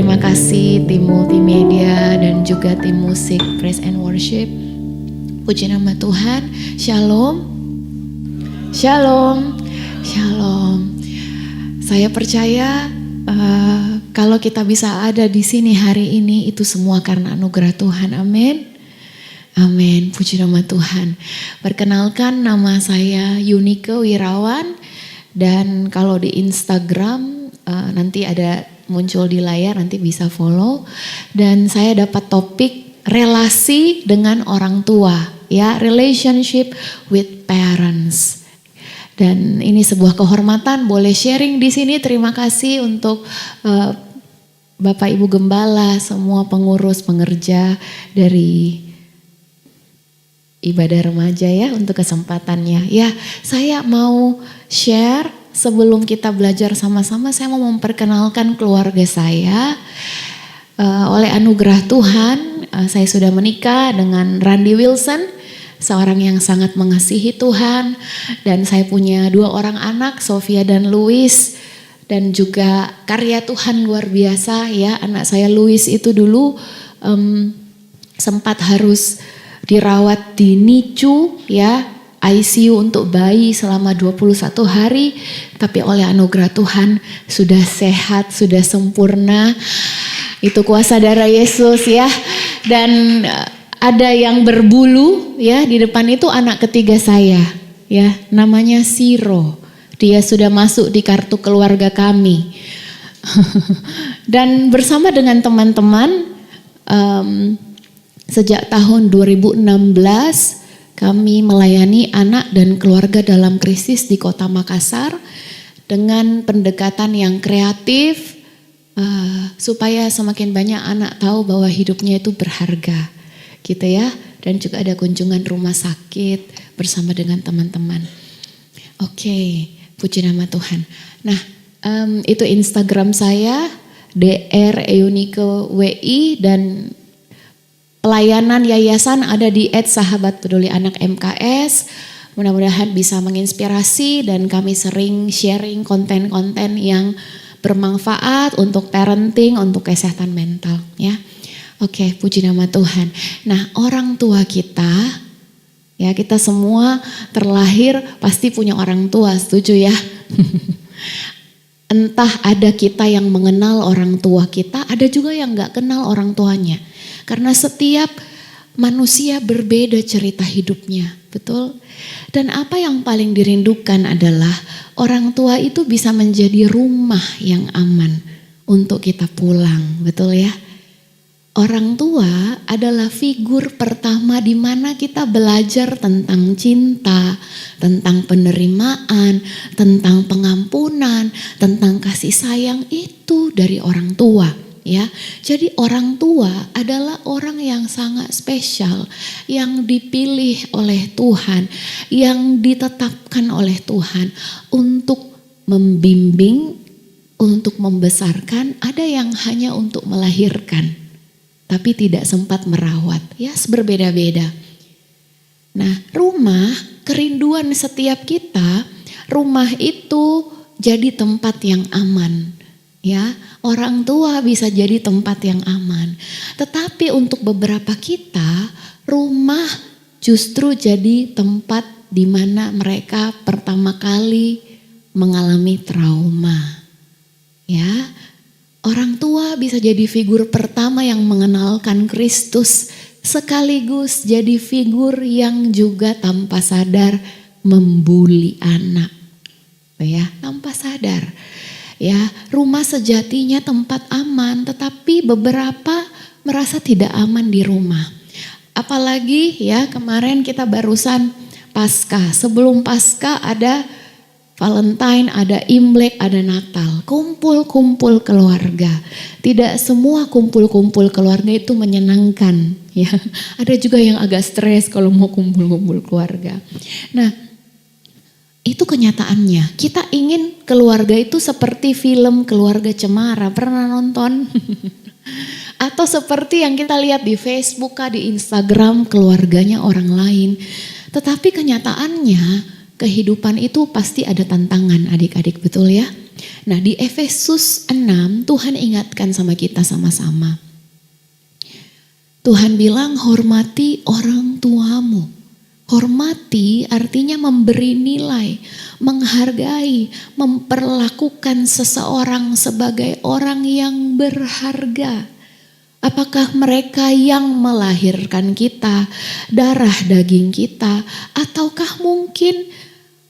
Terima kasih tim multimedia dan juga tim musik Praise and Worship. Puji nama Tuhan. Shalom. Shalom. Shalom. Saya percaya kalau kita bisa ada di sini hari ini itu semua karena anugerah Tuhan. Amin. Amin. Puji nama Tuhan. Perkenalkan, nama saya Yunike Wirawan dan kalau di Instagram nanti ada muncul di layar, nanti bisa follow. Dan saya dapat topik relasi dengan orang tua, ya, relationship with parents. Dan ini sebuah kehormatan boleh sharing di sini. Terima kasih untuk Bapak Ibu Gembala, semua pengurus pengerja dari ibadah remaja ya untuk kesempatannya. Ya, saya mau share. Sebelum kita belajar sama-sama, saya mau memperkenalkan keluarga saya. Oleh anugerah Tuhan, saya sudah menikah dengan Randy Wilson, seorang yang sangat mengasihi Tuhan. Dan saya punya 2 orang anak, Sofia dan Louis. Dan juga karya Tuhan luar biasa ya. Anak saya Louis itu dulu sempat harus dirawat di NICU ya. ICU untuk bayi selama 21 hari, tapi oleh anugerah Tuhan sudah sehat, sudah sempurna. Itu kuasa darah Yesus ya. Dan ada yang berbulu ya, di depan itu anak ketiga saya ya, namanya Siro. Dia sudah masuk di kartu keluarga kami. Dan bersama dengan teman-teman sejak tahun 2016 kami melayani anak dan keluarga dalam krisis di Kota Makassar dengan pendekatan yang kreatif supaya semakin banyak anak tahu bahwa hidupnya itu berharga, gitu ya. Dan juga ada kunjungan rumah sakit bersama dengan teman-teman. Oke, puji nama Tuhan. Nah, itu Instagram saya @Yunike_WI dan pelayanan yayasan ada di @Sahabat Peduli Anak MKS. Mudah-mudahan bisa menginspirasi dan kami sering sharing konten-konten yang bermanfaat untuk parenting, untuk kesehatan mental ya. Oke, puji nama Tuhan. Nah, orang tua kita ya, kita semua terlahir pasti punya orang tua, setuju ya? Entah ada kita yang mengenal orang tua kita, ada juga yang gak kenal orang tuanya. Karena setiap manusia berbeda cerita hidupnya, betul? Dan apa yang paling dirindukan adalah orang tua itu bisa menjadi rumah yang aman untuk kita pulang, betul ya? Orang tua adalah figur pertama di mana kita belajar tentang cinta, tentang penerimaan, tentang pengampunan, tentang kasih sayang itu dari orang tua. Ya, jadi orang tua adalah orang yang sangat spesial, yang dipilih oleh Tuhan, yang ditetapkan oleh Tuhan untuk membimbing, untuk membesarkan. Ada yang hanya untuk melahirkan, tapi tidak sempat merawat. Ya, berbeda-beda. Nah, rumah, kerinduan setiap kita, rumah itu jadi tempat yang aman. Ya, orang tua bisa jadi tempat yang aman. Tetapi untuk beberapa kita, rumah justru jadi tempat di mana mereka pertama kali mengalami trauma. Ya, orang tua bisa jadi figur pertama yang mengenalkan Kristus, sekaligus jadi figur yang juga tanpa sadar membuli anak. Ya, tanpa sadar. Ya, rumah sejatinya tempat aman, tetapi beberapa merasa tidak aman di rumah. Apalagi ya, kemarin kita barusan Paskah. Sebelum Paskah ada Valentine, ada Imlek, ada Natal. Kumpul-kumpul keluarga. Tidak semua kumpul-kumpul keluarga itu menyenangkan. Ya, ada juga yang agak stres kalau mau kumpul-kumpul keluarga. Nah, itu kenyataannya. Kita ingin keluarga itu seperti film Keluarga Cemara. Pernah nonton? Atau seperti yang kita lihat di Facebook, di Instagram, keluarganya orang lain. Tetapi kenyataannya kehidupan itu pasti ada tantangan adik-adik, betul ya? Nah di Efesus 6 Tuhan ingatkan sama kita sama-sama. Tuhan bilang hormati orang tuamu. Hormati artinya memberi nilai, menghargai, memperlakukan seseorang sebagai orang yang berharga. Apakah mereka yang melahirkan kita, darah daging kita, ataukah mungkin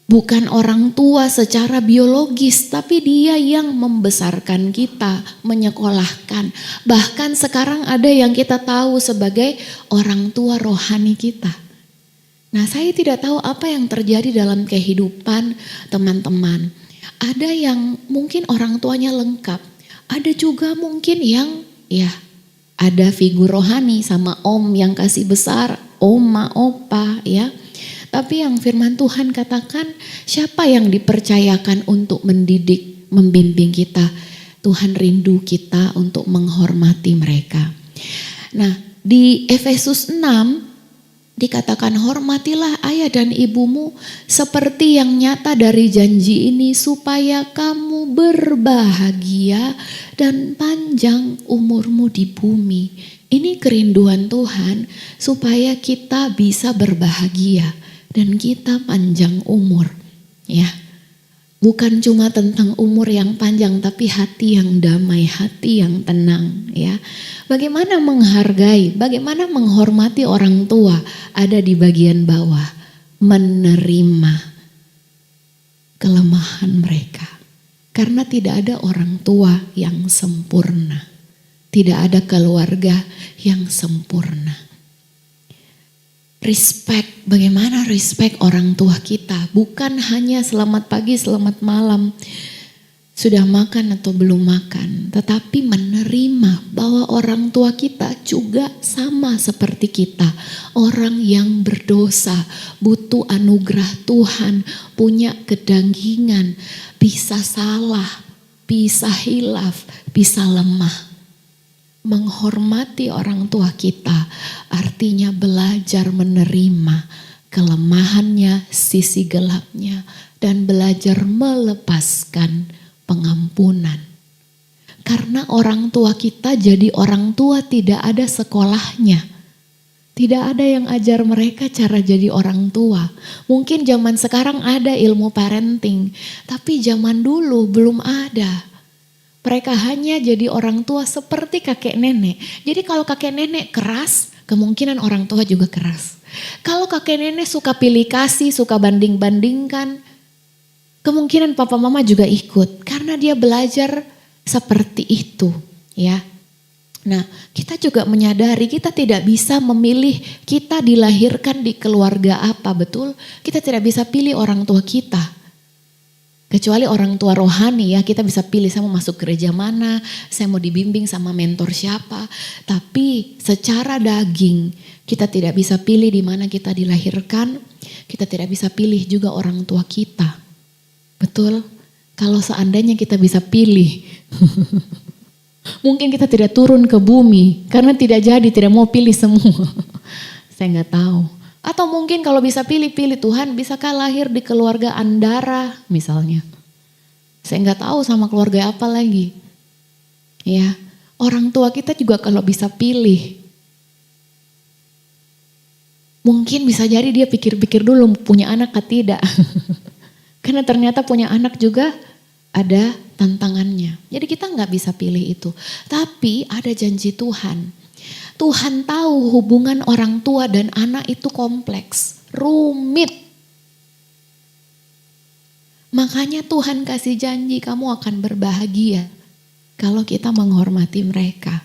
bukan orang tua secara biologis, tapi dia yang membesarkan kita, menyekolahkan. Bahkan sekarang ada yang kita tahu sebagai orang tua rohani kita. Nah, saya tidak tahu apa yang terjadi dalam kehidupan teman-teman. Ada yang mungkin orang tuanya lengkap. Ada juga mungkin yang ada figur rohani sama om yang kasih besar, oma, opa ya. Tapi yang firman Tuhan katakan, siapa yang dipercayakan untuk mendidik, membimbing kita? Tuhan rindu kita untuk menghormati mereka. Nah, di Efesus 6 dikatakan hormatilah ayah dan ibumu seperti yang nyata dari janji ini supaya kamu berbahagia dan panjang umurmu di bumi. Ini kerinduan Tuhan supaya kita bisa berbahagia dan kita panjang umur ya. Bukan cuma tentang umur yang panjang tapi hati yang damai, hati yang tenang ya. Bagaimana menghargai, bagaimana menghormati orang tua ada di bagian bawah. Menerima kelemahan mereka. Karena tidak ada orang tua yang sempurna. Tidak ada keluarga yang sempurna. Respect, bagaimana respect orang tua kita. Bukan hanya selamat pagi, selamat malam. Sudah makan atau belum makan. Tetapi menerima bahwa orang tua kita juga sama seperti kita. Orang yang berdosa, butuh anugerah Tuhan, punya kedanggingan, bisa salah, bisa hilaf, bisa lemah. Menghormati orang tua kita artinya belajar menerima kelemahannya, sisi gelapnya, dan belajar melepaskan pengampunan. Karena orang tua kita jadi orang tua tidak ada sekolahnya. Tidak ada yang ajar mereka cara jadi orang tua. Mungkin zaman sekarang ada ilmu parenting, tapi zaman dulu belum ada. Mereka hanya jadi orang tua seperti kakek nenek. Jadi kalau kakek nenek keras, kemungkinan orang tua juga keras. Kalau kakek nenek suka pilih kasih, suka banding-bandingkan, kemungkinan papa mama juga ikut. Karena dia belajar seperti itu ya. Nah, kita juga menyadari kita tidak bisa memilih kita dilahirkan di keluarga apa, betul? Kita tidak bisa pilih orang tua kita. Kecuali orang tua rohani ya, kita bisa pilih saya mau masuk gereja mana, saya mau dibimbing sama mentor siapa. Tapi secara daging kita tidak bisa pilih di mana kita dilahirkan, kita tidak bisa pilih juga orang tua kita. Betul? Kalau seandainya kita bisa pilih, mungkin kita tidak turun ke bumi karena tidak jadi, tidak mau pilih semua. Saya nggak tahu. Atau mungkin kalau bisa pilih-pilih Tuhan, bisakah lahir di keluarga Andara misalnya. Saya nggak tahu sama keluarga apa lagi. Ya, orang tua kita juga kalau bisa pilih. Mungkin bisa jadi dia pikir-pikir dulu punya anak atau tidak. Karena ternyata punya anak juga ada tantangannya. Jadi kita nggak bisa pilih itu. Tapi ada janji Tuhan. Tuhan tahu hubungan orang tua dan anak itu kompleks, rumit. Makanya Tuhan kasih janji kamu akan berbahagia kalau kita menghormati mereka.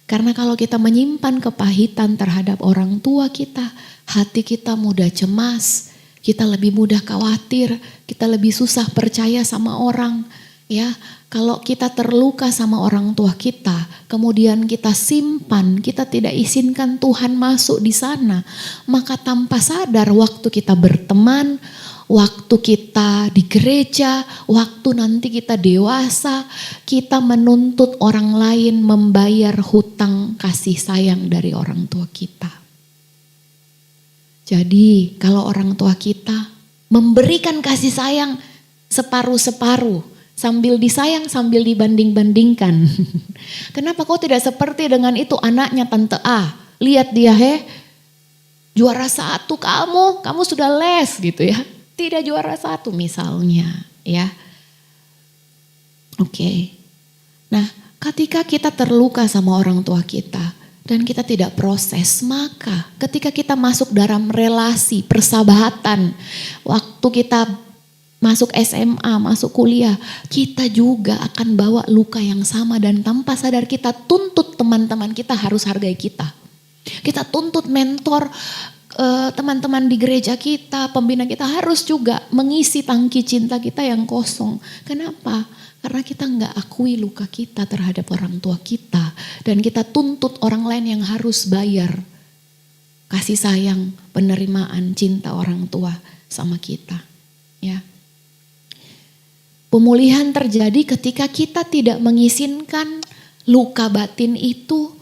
Karena kalau kita menyimpan kepahitan terhadap orang tua kita, hati kita mudah cemas, kita lebih mudah khawatir, kita lebih susah percaya sama orang. Ya, kalau kita terluka sama orang tua kita, kemudian kita simpan, kita tidak izinkan Tuhan masuk di sana, maka tanpa sadar waktu kita berteman, waktu kita di gereja, waktu nanti kita dewasa, kita menuntut orang lain membayar hutang kasih sayang dari orang tua kita. Jadi kalau orang tua kita memberikan kasih sayang separuh-separuh, Sambil disayang, sambil dibanding-bandingkan. Kenapa kau tidak seperti dengan itu anaknya Tante A? Lihat dia juara 1 kamu sudah les gitu ya. Tidak juara 1 misalnya ya. Oke. Nah, ketika kita terluka sama orang tua kita dan kita tidak proses, maka ketika kita masuk dalam relasi persahabatan, waktu kita masuk SMA, masuk kuliah, kita juga akan bawa luka yang sama dan tanpa sadar kita tuntut teman-teman kita harus hargai kita. Kita tuntut mentor, teman-teman di gereja kita, pembina kita harus juga mengisi tangki cinta kita yang kosong. Kenapa? Karena kita nggak akui luka kita terhadap orang tua kita dan kita tuntut orang lain yang harus bayar kasih sayang, penerimaan, cinta orang tua sama kita. Ya. Pemulihan terjadi ketika kita tidak mengizinkan luka batin itu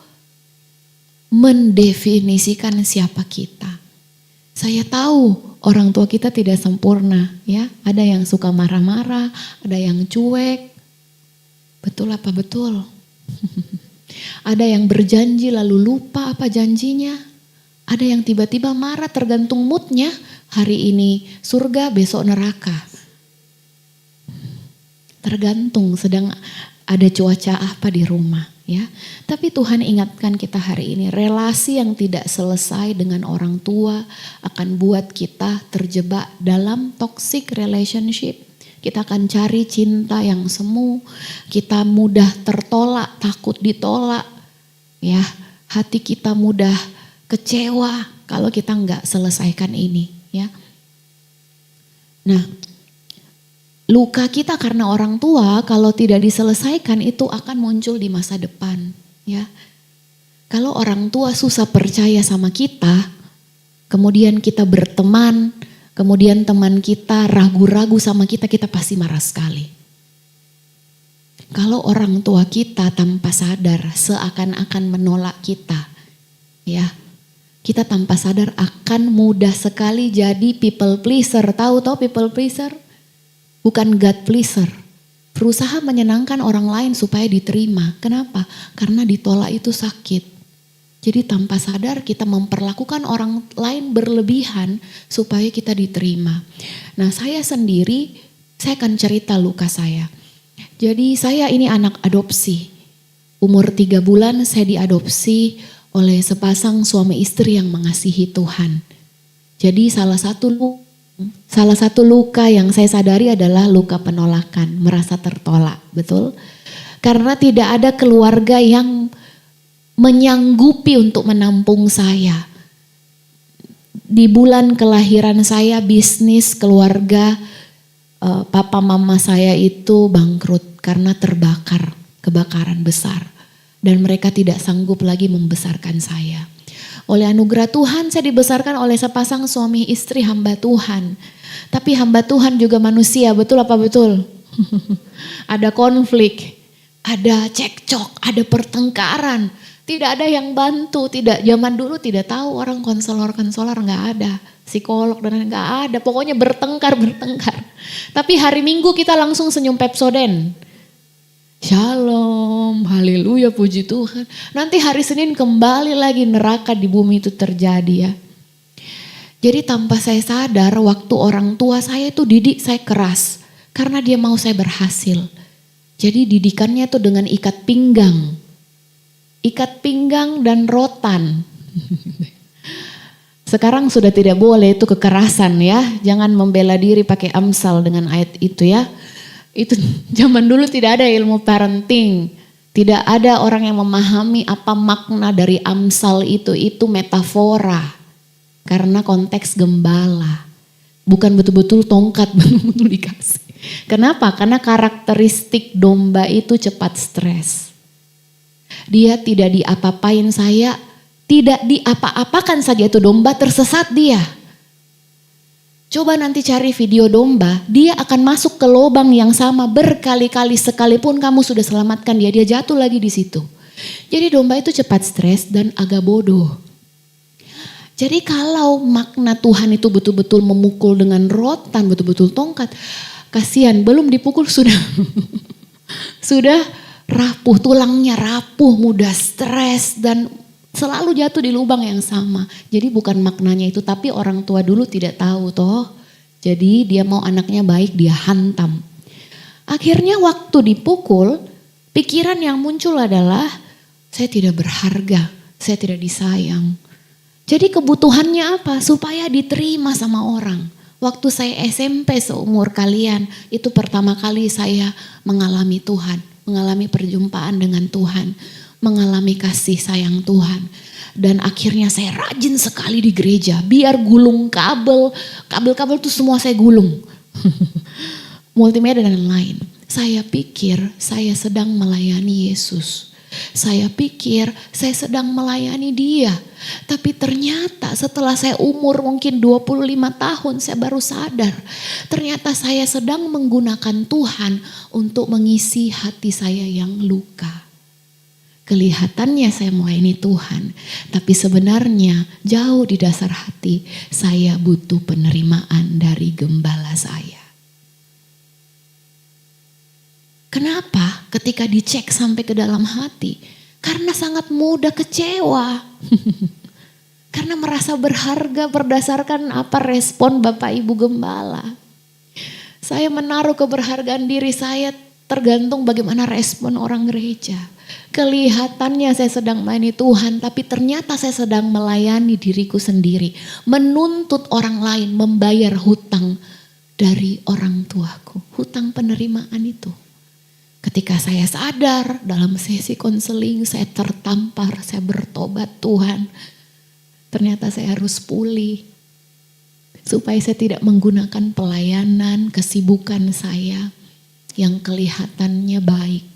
mendefinisikan siapa kita. Saya tahu orang tua kita tidak sempurna, ya. Ada yang suka marah-marah, ada yang cuek. Betul apa betul? Ada yang berjanji lalu lupa apa janjinya. Ada yang tiba-tiba marah tergantung moodnya. Hari ini surga, besok neraka. Tergantung sedang ada cuaca apa di rumah ya. Tapi Tuhan ingatkan kita hari ini, relasi yang tidak selesai dengan orang tua akan buat kita terjebak dalam toxic relationship. Kita akan cari cinta yang semu, kita mudah tertolak, takut ditolak ya. Hati kita mudah kecewa kalau kita nggak selesaikan ini ya. Nah, luka kita karena orang tua kalau tidak diselesaikan itu akan muncul di masa depan ya. Kalau orang tua susah percaya sama kita, kemudian kita berteman, kemudian teman kita ragu-ragu sama kita, kita pasti marah sekali. Kalau orang tua kita tanpa sadar seakan-akan menolak kita ya. Kita tanpa sadar akan mudah sekali jadi people pleaser. Tahu people pleaser? Bukan God pleaser. Berusaha menyenangkan orang lain supaya diterima. Kenapa? Karena ditolak itu sakit. Jadi tanpa sadar kita memperlakukan orang lain berlebihan supaya kita diterima. Nah, saya sendiri, saya akan cerita luka saya. Jadi saya ini anak adopsi. Umur 3 bulan saya diadopsi oleh sepasang suami istri yang mengasihi Tuhan. Jadi salah satu luka yang saya sadari adalah luka penolakan, merasa tertolak, betul? Karena tidak ada keluarga yang menyanggupi untuk menampung saya. Di bulan kelahiran saya, bisnis keluarga papa mama saya itu bangkrut karena terbakar, kebakaran besar. Dan mereka tidak sanggup lagi membesarkan saya. Oleh anugerah Tuhan saya dibesarkan oleh sepasang suami istri hamba Tuhan. Tapi hamba Tuhan juga manusia, betul apa betul? Ada konflik, ada cekcok, ada pertengkaran. Tidak ada yang bantu, zaman dulu tidak tahu orang konselor nggak ada. Psikolog dan nggak ada, pokoknya bertengkar. Tapi hari Minggu kita langsung senyum Pepsoden. Shalom, haleluya, puji Tuhan. Nanti hari Senin kembali lagi neraka di bumi itu terjadi ya. Jadi tanpa saya sadar waktu orang tua saya itu didik saya keras. Karena dia mau saya berhasil. Jadi didikannya itu dengan ikat pinggang. Ikat pinggang dan rotan. Sekarang sudah tidak boleh itu kekerasan ya. Jangan membela diri pakai Amsal dengan ayat itu ya. Itu zaman dulu tidak ada ilmu parenting. Tidak ada orang yang memahami apa makna dari Amsal itu metafora. Karena konteks gembala. Bukan betul-betul tongkat, betul-betul dikasih. Kenapa? Karena karakteristik domba itu cepat stres. Dia tidak diapa-apain saya, tidak diapa-apakan saja itu domba tersesat dia. Coba nanti cari video domba, dia akan masuk ke lubang yang sama berkali-kali sekalipun kamu sudah selamatkan dia jatuh lagi di situ. Jadi domba itu cepat stres dan agak bodoh. Jadi kalau makna Tuhan itu betul-betul memukul dengan rotan, betul-betul tongkat, kasihan belum dipukul sudah sudah rapuh, tulangnya rapuh, mudah stres dan selalu jatuh di lubang yang sama. Jadi bukan maknanya itu, tapi orang tua dulu tidak tahu toh. Jadi dia mau anaknya baik, dia hantam. Akhirnya waktu dipukul, pikiran yang muncul adalah saya tidak berharga, saya tidak disayang. Jadi kebutuhannya apa? Supaya diterima sama orang. Waktu saya SMP seumur kalian, itu pertama kali saya mengalami Tuhan, mengalami perjumpaan dengan Tuhan, mengalami kasih sayang Tuhan. Dan akhirnya saya rajin sekali di gereja, biar gulung kabel itu semua saya gulung. Multimedia dan lain. Saya pikir saya sedang melayani Yesus. Saya pikir saya sedang melayani dia. Tapi ternyata setelah saya umur mungkin 25 tahun saya baru sadar. Ternyata saya sedang menggunakan Tuhan untuk mengisi hati saya yang luka. Kelihatannya saya melayani Tuhan. Tapi sebenarnya jauh di dasar hati saya butuh penerimaan dari gembala saya. Kenapa? Ketika dicek sampai ke dalam hati. Karena sangat mudah kecewa. Karena merasa berharga berdasarkan apa respon Bapak Ibu Gembala. Saya menaruh keberhargaan diri saya tergantung bagaimana respon orang gereja. Kelihatannya saya sedang melayani Tuhan, tapi ternyata saya sedang melayani diriku sendiri. Menuntut orang lain membayar hutang dari orang tuaku. Hutang penerimaan itu. Ketika saya sadar dalam sesi konseling, saya tertampar, saya bertobat Tuhan. Ternyata saya harus pulih. Supaya saya tidak menggunakan pelayanan, kesibukan saya yang kelihatannya baik.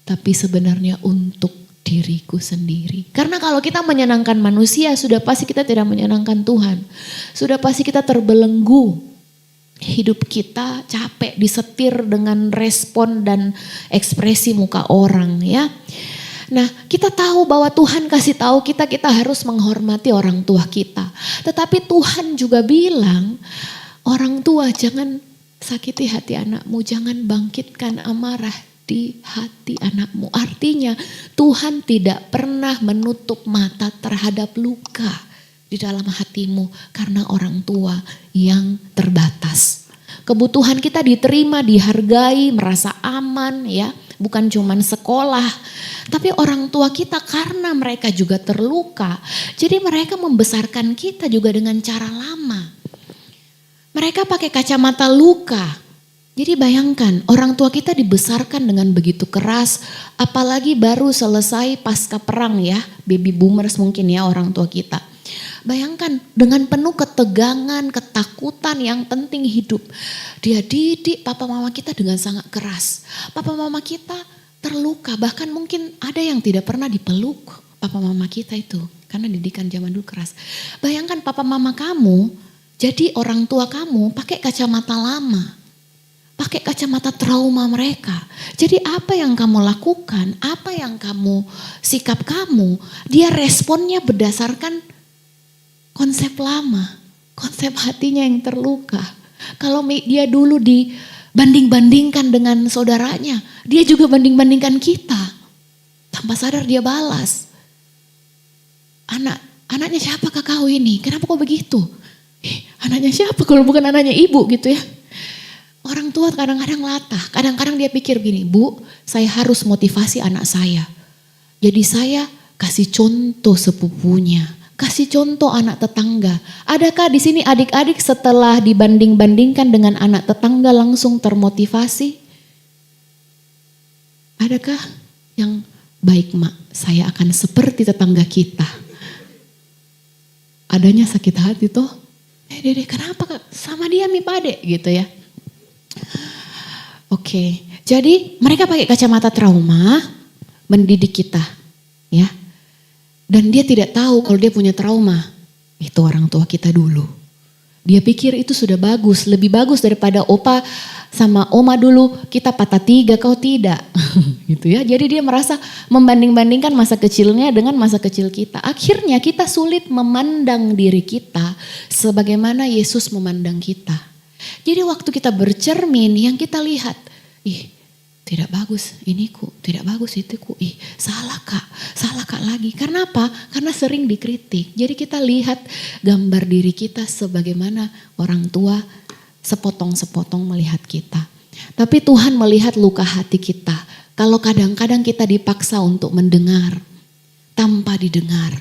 Tapi sebenarnya untuk diriku sendiri. Karena kalau kita menyenangkan manusia, sudah pasti kita tidak menyenangkan Tuhan. Sudah pasti kita terbelenggu. Hidup kita capek disetir dengan respon dan ekspresi muka orang ya. Nah kita tahu bahwa Tuhan kasih tahu kita harus menghormati orang tua kita. Tetapi Tuhan juga bilang orang tua jangan sakiti hati anakmu, jangan bangkitkan amarah di hati anakmu. Artinya Tuhan tidak pernah menutup mata terhadap luka di dalam hatimu karena orang tua yang terbatas. Kebutuhan kita diterima, dihargai, merasa aman ya. Bukan cuman sekolah, tapi orang tua kita karena mereka juga terluka. Jadi mereka membesarkan kita juga dengan cara lama. Mereka pakai kacamata luka. Jadi bayangkan orang tua kita dibesarkan dengan begitu keras. Apalagi baru selesai pasca perang ya. Baby boomers mungkin ya orang tua kita. Bayangkan dengan penuh ketegangan, ketakutan yang penting hidup. Dia didik papa mama kita dengan sangat keras. Papa mama kita terluka, bahkan mungkin ada yang tidak pernah dipeluk papa mama kita itu. Karena didikan zaman dulu keras. Bayangkan papa mama kamu, jadi orang tua kamu pakai kacamata lama. Pakai kacamata trauma mereka. Jadi apa yang kamu lakukan, apa yang kamu, sikap kamu, dia responnya berdasarkan konsep lama, konsep hatinya yang terluka. Kalau dia dulu dibanding-bandingkan dengan saudaranya, dia juga banding-bandingkan kita. Tanpa sadar dia balas. Anaknya siapa kau ini? Kenapa kok begitu? Anaknya siapa kalau bukan anaknya ibu gitu ya. Orang tua kadang-kadang latah, kadang-kadang dia pikir gini, Bu, saya harus motivasi anak saya. Jadi saya kasih contoh sepupunya. Kasih contoh anak tetangga. Adakah di sini adik-adik setelah dibanding-bandingkan dengan anak tetangga langsung termotivasi? Adakah yang baik mak, saya akan seperti tetangga kita. Adanya sakit hati toh. Dede kenapa sama dia mi pade gitu ya. Oke, jadi mereka pakai kacamata trauma mendidik kita ya. Dan dia tidak tahu kalau dia punya trauma. Itu orang tua kita dulu. Dia pikir itu sudah bagus. Lebih bagus daripada opa sama oma dulu. Kita patah 3, kau tidak. Gitu ya. Jadi dia merasa membanding-bandingkan masa kecilnya dengan masa kecil kita. Akhirnya kita sulit memandang diri kita sebagaimana Yesus memandang kita. Jadi waktu kita bercermin yang kita lihat, ih tidak bagus iniku, tidak bagus ituku, ih salah kak lagi. Karena apa? Karena sering dikritik. Jadi kita lihat gambar diri kita sebagaimana orang tua sepotong-sepotong melihat kita. Tapi Tuhan melihat luka hati kita. Kalau kadang-kadang kita dipaksa untuk mendengar tanpa didengar.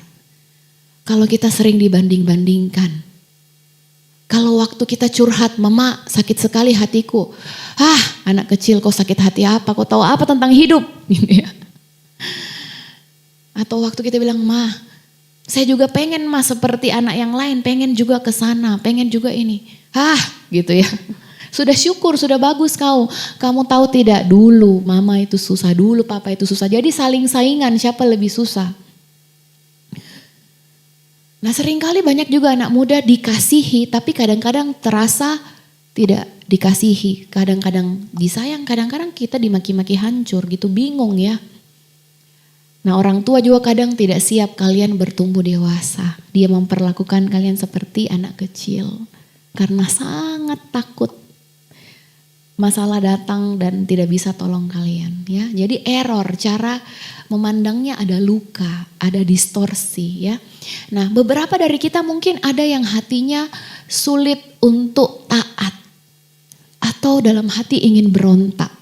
Kalau kita sering dibanding-bandingkan. Kalau waktu kita curhat, mama sakit sekali hatiku. Anak kecil kok sakit hati apa? Kok tahu apa tentang hidup? Gitu ya. Atau waktu kita bilang, ma, saya juga pengen ma seperti anak yang lain. Pengen juga ke sana, pengen juga ini. Gitu ya. Sudah syukur, sudah bagus kau. Kamu tahu tidak, dulu mama itu susah, dulu papa itu susah. Jadi saling saingan siapa lebih susah. Nah seringkali banyak juga anak muda dikasihi tapi kadang-kadang terasa tidak dikasihi. Kadang-kadang disayang, kadang-kadang kita dimaki-maki hancur gitu, bingung ya. Nah orang tua juga kadang tidak siap kalian bertumbuh dewasa. Dia memperlakukan kalian seperti anak kecil karena sangat takut masalah datang dan tidak bisa tolong kalian ya. Jadi error, cara memandangnya ada luka, ada distorsi ya. Nah beberapa dari kita mungkin ada yang hatinya sulit untuk taat. Atau dalam hati ingin berontak.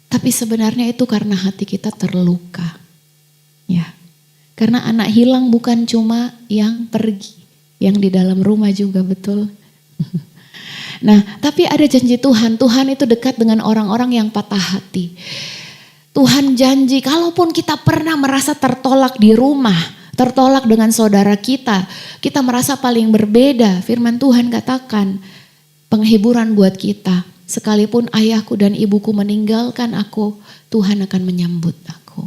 Tapi sebenarnya itu karena hati kita terluka. Ya. Karena anak hilang bukan cuma yang pergi. Yang di dalam rumah juga betul. Nah tapi ada janji Tuhan. Tuhan itu dekat dengan orang-orang yang patah hati. Tuhan janji kalaupun kita pernah merasa tertolak di rumah, tertolak dengan saudara kita merasa paling berbeda. Firman Tuhan katakan penghiburan buat kita. Sekalipun ayahku dan ibuku meninggalkan aku, Tuhan akan menyambut aku.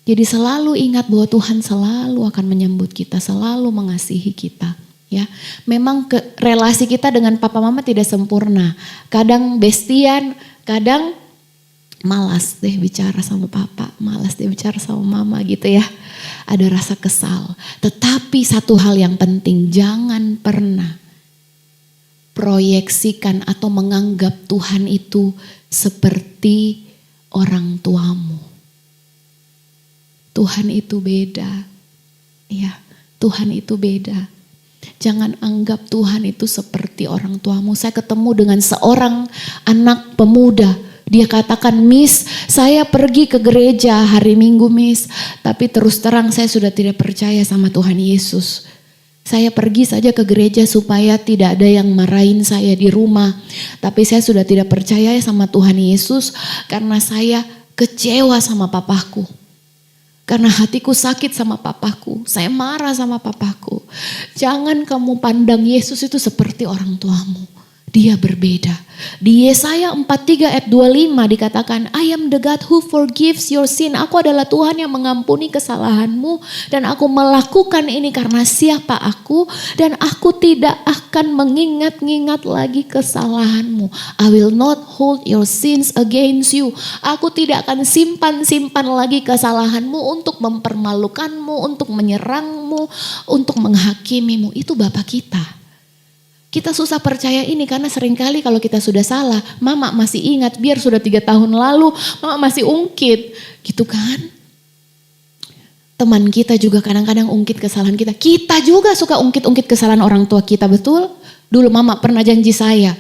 Jadi selalu ingat bahwa Tuhan selalu akan menyambut kita, selalu mengasihi kita. Ya, memang relasi kita dengan papa mama tidak sempurna. Kadang bestian, kadang malas deh bicara sama papa, malas deh bicara sama mama gitu ya. Ada rasa kesal. Tetapi satu hal yang penting, jangan pernah proyeksikan atau menganggap Tuhan itu seperti orang tuamu. Tuhan itu beda. Ya, Tuhan itu beda. Jangan anggap Tuhan itu seperti orang tuamu. Saya ketemu dengan seorang anak pemuda. Dia katakan, Miss, saya pergi ke gereja hari Minggu, Miss. Tapi terus terang saya sudah tidak percaya sama Tuhan Yesus. Saya pergi saja ke gereja supaya tidak ada yang marahin saya di rumah. Tapi saya sudah tidak percaya sama Tuhan Yesus karena saya kecewa sama papaku. Karena hatiku sakit sama papaku, saya marah sama papaku. Jangan kamu pandang Yesus itu seperti orang tuamu. Dia berbeda. Di Yesaya 43 ayat 25 dikatakan, I am the God who forgives your sin. Aku adalah Tuhan yang mengampuni kesalahanmu. Dan aku melakukan ini karena siapa aku. Dan aku tidak akan mengingat-ingat lagi kesalahanmu. I will not hold your sins against you. Aku tidak akan simpan-simpan lagi kesalahanmu untuk mempermalukanmu, untuk menyerangmu, untuk menghakimimu. Itu Bapa kita. Kita susah percaya ini karena seringkali kalau kita sudah salah, mama masih ingat biar sudah 3 tahun lalu, mama masih ungkit. Gitu kan? Teman kita juga kadang-kadang ungkit kesalahan kita. Kita juga suka ungkit-ungkit kesalahan orang tua kita, betul? Dulu mama pernah janji saya.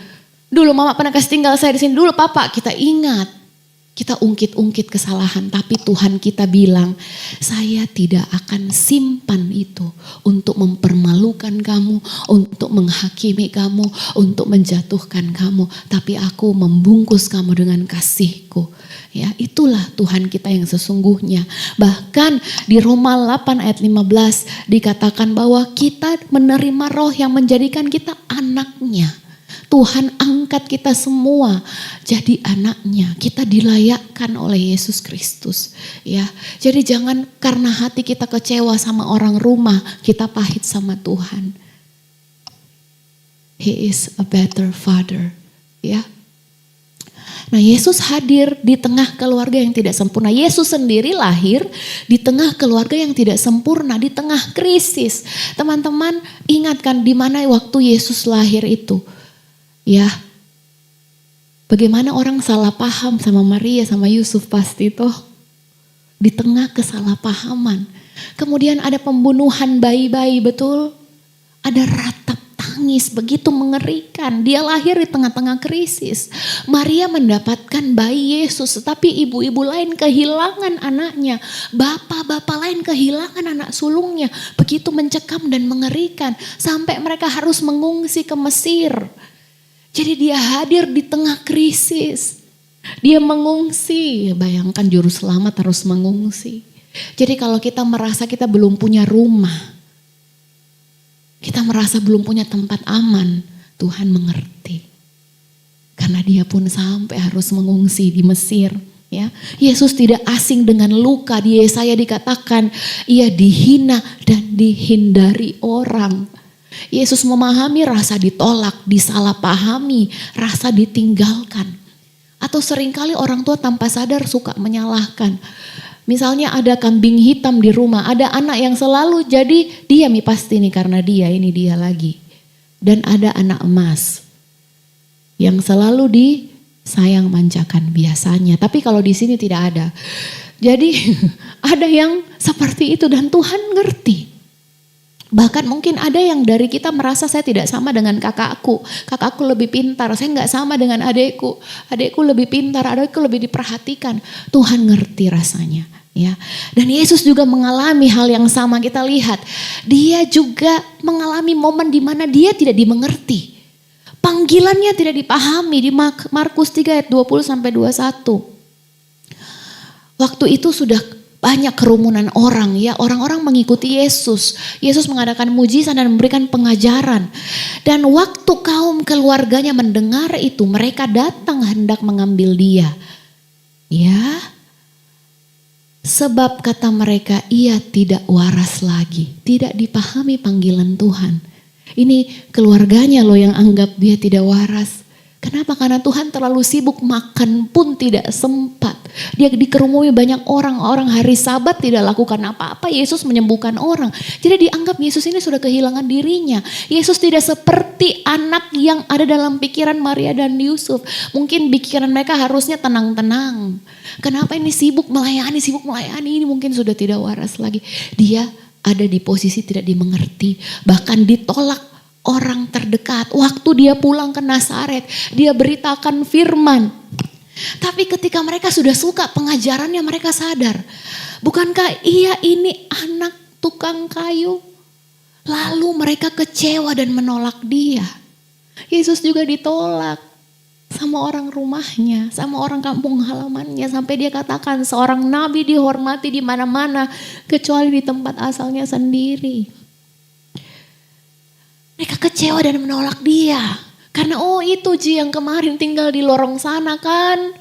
Dulu mama pernah kasih tinggal saya di sini. Dulu papa, kita ingat. Kita ungkit-ungkit kesalahan, tapi Tuhan kita bilang, saya tidak akan simpan itu untuk mempermalukan kamu, untuk menghakimi kamu, untuk menjatuhkan kamu. Tapi aku membungkus kamu dengan kasihku. Ya, itulah Tuhan kita yang sesungguhnya. Bahkan di Roma 8 ayat 15 dikatakan bahwa kita menerima roh yang menjadikan kita anaknya. Tuhan angkat kita semua jadi anaknya. Kita dilayakkan oleh Yesus Kristus. Ya, jadi jangan karena hati kita kecewa sama orang rumah, kita pahit sama Tuhan. He is a better father. Ya. Nah, Yesus hadir di tengah keluarga yang tidak sempurna. Yesus sendiri lahir di tengah keluarga yang tidak sempurna, di tengah krisis. Teman-teman, ingatkan di mana waktu Yesus lahir itu. Ya, Bagaimana orang salah paham sama Maria sama Yusuf pasti toh. Di tengah kesalahpahaman. Kemudian ada pembunuhan bayi-bayi, betul? Ada ratap tangis begitu mengerikan. Dia lahir di tengah-tengah krisis. Maria mendapatkan bayi Yesus, tetapi ibu-ibu lain kehilangan anaknya. Bapak-bapak lain kehilangan anak sulungnya. Begitu mencekam dan mengerikan. Sampai mereka harus mengungsi ke Mesir. Jadi dia hadir di tengah krisis. Dia mengungsi. Bayangkan juru selamat harus mengungsi. Jadi kalau kita merasa kita belum punya rumah, kita merasa belum punya tempat aman, Tuhan mengerti. Karena dia pun sampai harus mengungsi di Mesir. Ya, Yesus tidak asing dengan luka. Di Yesaya dikatakan ia dihina dan dihindari orang. Yesus memahami rasa ditolak, disalahpahami, rasa ditinggalkan. Atau seringkali orang tua tanpa sadar suka menyalahkan. Misalnya ada kambing hitam di rumah, ada anak yang selalu jadi dia nih pasti nih karena dia, ini dia lagi. Dan ada anak emas yang selalu disayang manjakan biasanya. Tapi kalau di sini tidak ada. Jadi ada yang seperti itu dan Tuhan ngerti. Bahkan mungkin ada yang dari kita merasa saya tidak sama dengan kakakku. Kakakku lebih pintar, saya nggak sama dengan adekku. Adekku lebih pintar, adekku lebih diperhatikan. Tuhan ngerti rasanya. Ya, dan Yesus juga mengalami hal yang sama. Kita lihat, dia juga mengalami momen di mana dia tidak dimengerti. Panggilannya tidak dipahami di Markus 3 ayat 20 sampai 21. Waktu itu sudah banyak kerumunan orang ya, orang-orang mengikuti Yesus. Yesus mengadakan mujizat dan memberikan pengajaran. Dan waktu kaum keluarganya mendengar itu, mereka datang hendak mengambil dia. Ya. Sebab kata mereka ia tidak waras lagi, tidak dipahami panggilan Tuhan. Ini keluarganya loh yang anggap dia tidak waras. Kenapa? Karena Tuhan terlalu sibuk, makan pun tidak sempat. Dia dikerumuni banyak orang hari Sabat tidak lakukan apa-apa, Yesus menyembuhkan orang. Jadi dianggap Yesus ini sudah kehilangan dirinya. Yesus tidak seperti anak yang ada dalam pikiran Maria dan Yusuf. Mungkin pikiran mereka harusnya tenang-tenang. Kenapa ini sibuk melayani, ini mungkin sudah tidak waras lagi. Dia ada di posisi tidak dimengerti, bahkan ditolak orang terdekat. Waktu dia pulang ke Nazaret, dia beritakan firman. Tapi ketika mereka sudah suka pengajarannya, mereka sadar, bukankah ia ini anak tukang kayu? Lalu mereka kecewa dan menolak dia. Yesus juga ditolak sama orang rumahnya, sama orang kampung halamannya, sampai dia katakan seorang nabi dihormati di mana-mana kecuali di tempat asalnya sendiri. Mereka kecewa dan menolak dia. Karena itu Ji yang kemarin tinggal di lorong sana kan.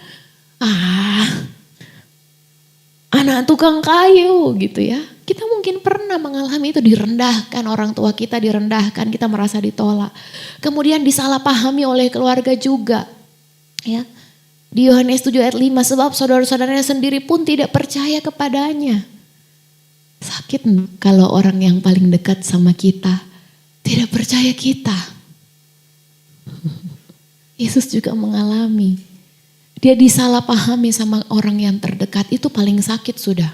Anak tukang kayu gitu ya. Kita mungkin pernah mengalami itu, direndahkan, orang tua kita direndahkan, kita merasa ditolak. Kemudian disalahpahami oleh keluarga juga. Ya. Di Yohanes 7 ayat 5, sebab saudara-saudaranya sendiri pun tidak percaya kepadanya. Sakit kalau orang yang paling dekat sama kita tidak percaya kita. Yesus juga mengalami. Dia disalahpahami sama orang yang terdekat, itu paling sakit sudah.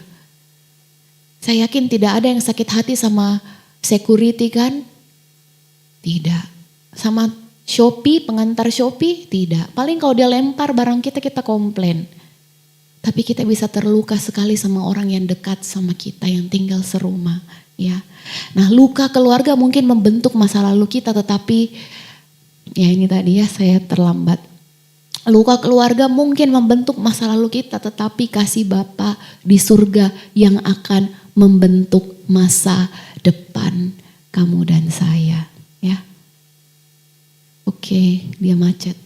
Saya yakin tidak ada yang sakit hati sama security kan? Tidak. Sama Shopee, pengantar Shopee? Tidak. Paling kalau dia lempar barang kita, kita komplain. Tapi kita bisa terluka sekali sama orang yang dekat sama kita, yang tinggal serumah. Ya, nah luka keluarga mungkin membentuk masa lalu kita, tetapi ya ini tadi ya saya terlambat. Luka keluarga mungkin membentuk masa lalu kita, tetapi kasih Bapa di surga yang akan membentuk masa depan kamu dan saya. Ya, oke, dia macet.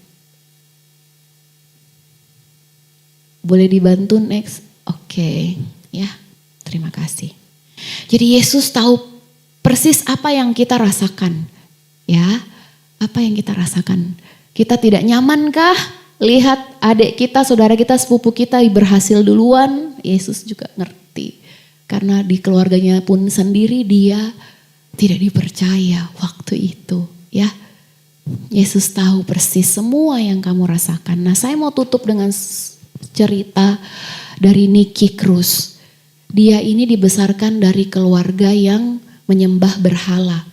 Boleh dibantu next? Oke, ya, terima kasih. Jadi Yesus tahu persis apa yang kita rasakan. Ya, apa yang kita rasakan. Kita tidak nyamankah lihat adik kita, saudara kita, sepupu kita berhasil duluan? Yesus juga ngerti. Karena di keluarganya pun sendiri dia tidak dipercaya waktu itu. Ya, Yesus tahu persis semua yang kamu rasakan. Nah, saya mau tutup dengan cerita dari Nicky Cruz. Dia ini dibesarkan dari keluarga yang menyembah berhala.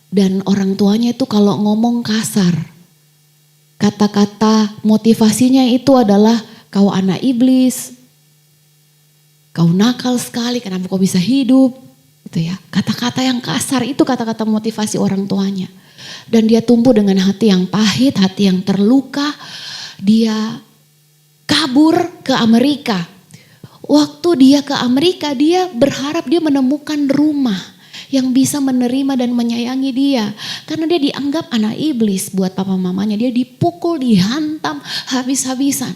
Dan orang tuanya itu kalau ngomong kasar. Kata-kata motivasinya itu adalah kau anak iblis. Kau nakal sekali, kenapa kau bisa hidup? Gitu ya. Kata-kata yang kasar itu kata-kata motivasi orang tuanya. Dan dia tumbuh dengan hati yang pahit, hati yang terluka. Dia kabur ke Amerika. Waktu dia ke Amerika, dia berharap dia menemukan rumah yang bisa menerima dan menyayangi dia. Karena dia dianggap anak iblis buat papa mamanya. Dia dipukul, dihantam habis-habisan.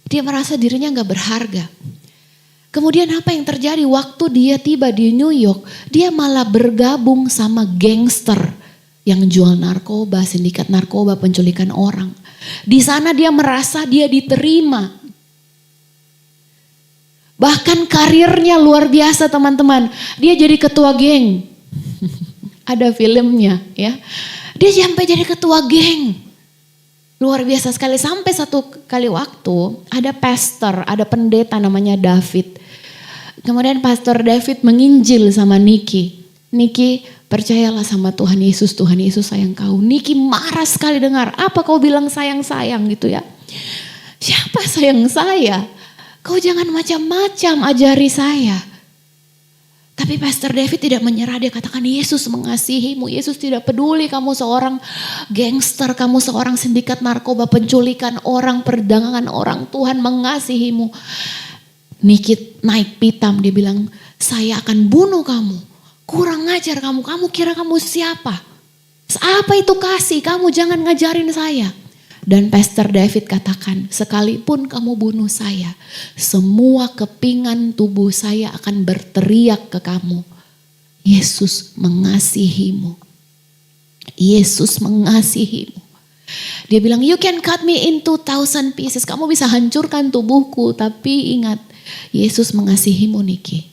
Dia merasa dirinya gak berharga. Kemudian apa yang terjadi waktu dia tiba di New York, dia malah bergabung sama gangster yang jual narkoba, sindikat narkoba, penculikan orang. Di sana dia merasa dia diterima. Bahkan karirnya luar biasa teman-teman. Dia jadi ketua geng. Ada filmnya ya. Dia sampai jadi ketua geng. Luar biasa sekali. Sampai satu kali waktu ada pastor, ada pendeta namanya David. Kemudian pastor David menginjil sama Nicky. Nicky, percayalah sama Tuhan Yesus sayang kau. Nicky marah sekali dengar, apa kau bilang sayang-sayang gitu ya. Siapa sayang saya? Kau jangan macam-macam ajari saya. Tapi Pastor David tidak menyerah, dia katakan Yesus mengasihimu. Yesus tidak peduli kamu seorang gangster, kamu seorang sindikat narkoba, penculikan orang, perdagangan orang. Tuhan mengasihimu. Nicky naik pitam, dia bilang saya akan bunuh kamu. Kurang ngajar kamu, kamu kira kamu siapa? Apa itu kasih? Kamu jangan ngajarin saya. Dan Pastor David katakan, sekalipun kamu bunuh saya, semua kepingan tubuh saya akan berteriak ke kamu. Yesus mengasihimu. Yesus mengasihimu. Dia bilang, you can cut me into 1,000 pieces. Kamu bisa hancurkan tubuhku, tapi ingat, Yesus mengasihimu, Nicky.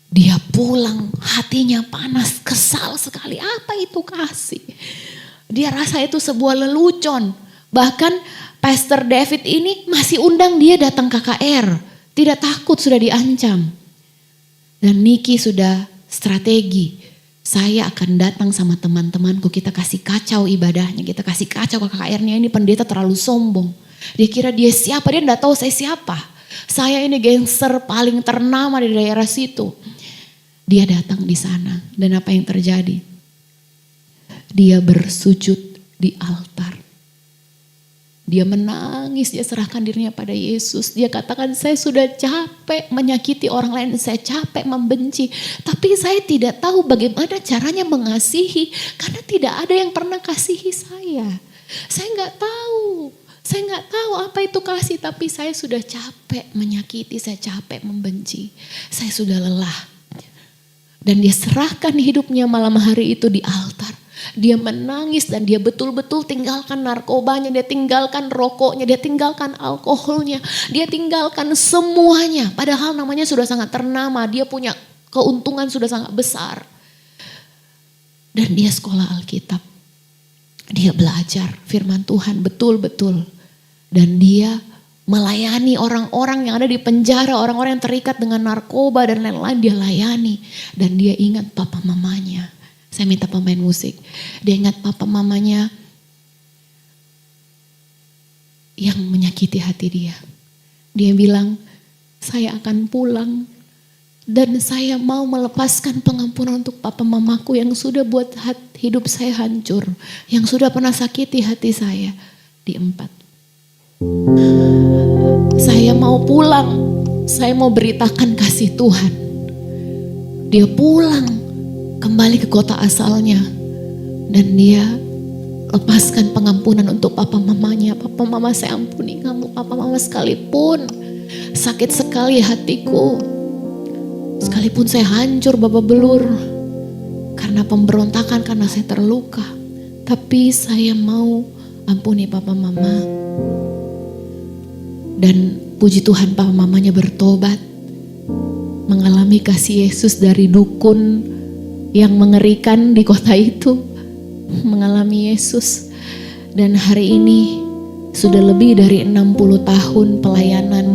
Dia pulang, hatinya panas, kesal sekali. Apa itu kasih? Dia rasa itu sebuah lelucon. Bahkan Pastor David ini masih undang dia datang KKR. Tidak takut, sudah diancam. Dan Nicky sudah strategi. Saya akan datang sama teman-temanku, kita kasih kacau ibadahnya, kita kasih kacau KKR-nya. Ini pendeta terlalu sombong. Dia kira dia siapa, dia enggak tahu saya siapa. Saya ini gangster paling ternama di daerah situ. Dia datang di sana dan apa yang terjadi? Dia bersujud di altar. Dia menangis, dia serahkan dirinya pada Yesus. Dia katakan, saya sudah capek menyakiti orang lain, saya capek membenci. Tapi saya tidak tahu bagaimana caranya mengasihi, karena tidak ada yang pernah kasihi saya. Saya nggak tahu apa itu kasih, tapi saya sudah capek menyakiti, saya capek membenci. Saya sudah lelah. Dan dia serahkan hidupnya malam hari itu di altar. Dia menangis dan dia betul-betul tinggalkan narkobanya, dia tinggalkan rokoknya, dia tinggalkan alkoholnya, dia tinggalkan semuanya. Padahal namanya sudah sangat ternama, dia punya keuntungan sudah sangat besar. Dan dia sekolah Alkitab, dia belajar firman Tuhan betul-betul. Dan dia melayani orang-orang yang ada di penjara, orang-orang yang terikat dengan narkoba dan lain-lain, dia layani. Dan dia ingat papa mamanya. Saya minta pemain musik. Dia ingat papa mamanya yang menyakiti hati dia. Dia bilang, saya akan pulang dan saya mau melepaskan pengampunan untuk papa mamaku yang sudah buat hidup saya hancur. Yang sudah pernah sakiti hati saya. Di 4. Saya mau pulang. Saya mau beritakan kasih Tuhan. Dia pulang. Kembali ke kota asalnya. Dan dia lepaskan pengampunan untuk papa mamanya. Papa mama saya ampuni kamu. Papa mama sekalipun sakit sekali hatiku. Sekalipun saya hancur babak belur. Karena pemberontakan, karena saya terluka. Tapi saya mau ampuni papa mama. Dan puji Tuhan papa mamanya bertobat. Mengalami kasih Yesus dari dukun yang mengerikan di kota itu mengalami Yesus. Dan hari ini sudah lebih dari 60 tahun pelayanan,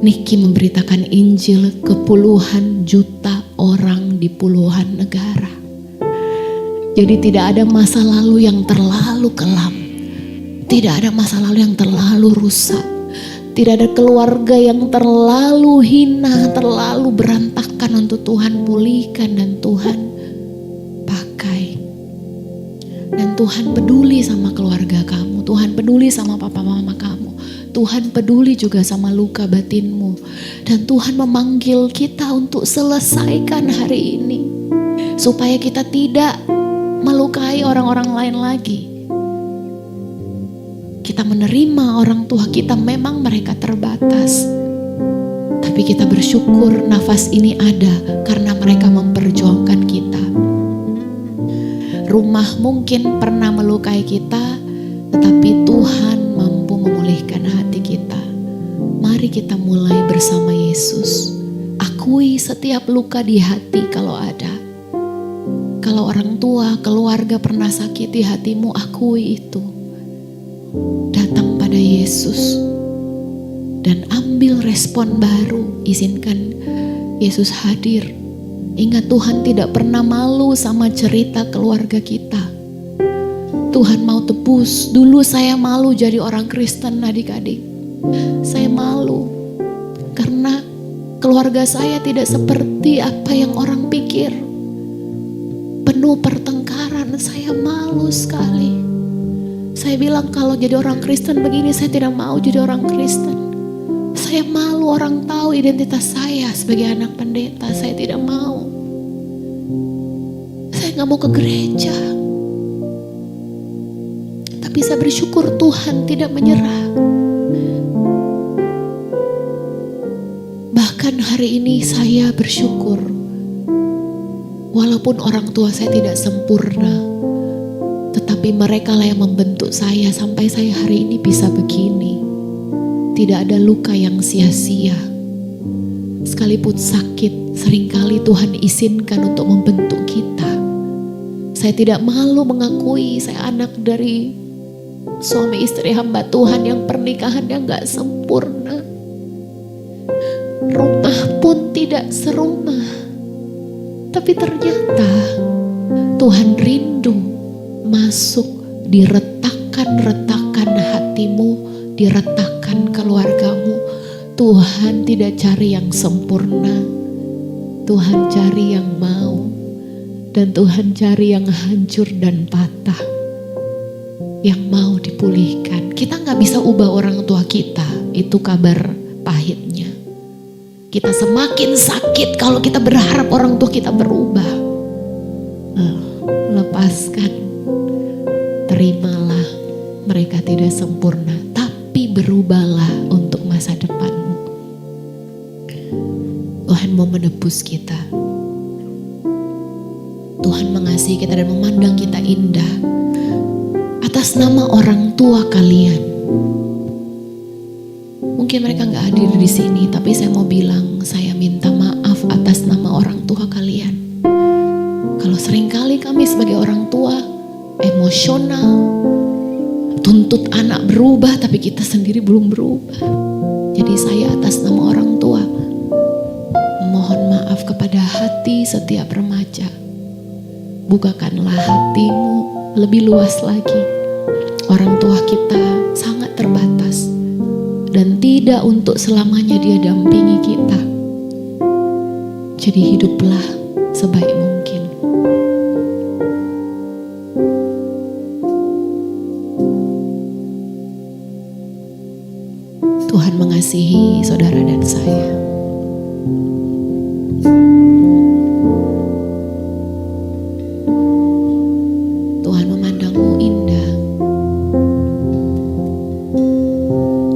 Niki memberitakan Injil ke puluhan juta orang di puluhan negara. Jadi tidak ada masa lalu yang terlalu kelam. Tidak ada masa lalu yang terlalu rusak. Tidak ada keluarga yang terlalu hina, terlalu berantakan untuk Tuhan pulihkan dan Tuhan pakai. Dan Tuhan peduli sama keluarga kamu. Tuhan peduli sama papa mama kamu. Tuhan peduli juga sama luka batinmu. Dan Tuhan memanggil kita untuk selesaikan hari ini. Supaya kita tidak melukai orang-orang lain lagi. Kita menerima orang tua kita, memang mereka terbatas. Tapi kita bersyukur nafas ini ada karena mereka memperjuangkan kita. Rumah mungkin pernah melukai kita, tetapi Tuhan mampu memulihkan hati kita. Mari kita mulai bersama Yesus. Akui setiap luka di hati kalau ada. Kalau orang tua, keluarga pernah sakiti hatimu, akui itu. Datang pada Yesus dan ambil respon baru. Izinkan Yesus hadir. Ingat, Tuhan tidak pernah malu sama cerita keluarga kita. Tuhan mau tebus. Dulu saya malu jadi orang Kristen, adik-adik. Saya malu karena keluarga saya tidak seperti apa yang orang pikir. Penuh pertengkaran, saya malu sekali. Saya bilang kalau jadi orang Kristen begini, saya tidak mau jadi orang Kristen. Saya malu orang tahu identitas saya sebagai anak pendeta, saya tidak mau. Saya gak mau ke gereja. Tapi saya bersyukur Tuhan tidak menyerah. Bahkan hari ini saya bersyukur. Walaupun orang tua saya tidak sempurna, tetapi mereka lah yang membentuk saya sampai saya hari ini bisa begini. Tidak ada luka yang sia-sia. Sekalipun sakit, seringkali Tuhan izinkan untuk membentuk kita. Saya tidak malu mengakui saya anak dari suami istri hamba Tuhan yang pernikahannya gak sempurna. Rumah pun tidak serumah. Tapi ternyata Tuhan rindu masuk di retakan-retakan hatimu, di retakan keluargamu. Tuhan tidak cari yang sempurna. Tuhan cari yang mau. Dan Tuhan cari yang hancur dan patah. Yang mau dipulihkan. Kita gak bisa ubah orang tua kita. Itu kabar pahitnya. Kita semakin sakit kalau kita berharap orang tua kita berubah. Lepaskan. Terimalah mereka tidak sempurna. Tapi berubahlah untuk masa depanmu. Tuhan mau menebus kita. Tuhan mengasihi kita dan memandang kita indah. Atas nama orang tua kalian. Mungkin mereka gak hadir di sini, tapi saya mau bilang, saya minta maaf atas nama orang tua kalian. Kalau seringkali kami sebagai orang tua emosional, tuntut anak berubah, tapi kita sendiri belum berubah. Jadi saya atas nama orang tua, mohon maaf kepada hati setiap remaja. Bukakanlah hatimu lebih luas lagi. Orang tua kita sangat terbatas. Dan tidak untuk selamanya dia dampingi kita. Jadi hiduplah sebaik mungkin. Tuhan mengasihi saudara dan saya. Tuhan memandangmu indah.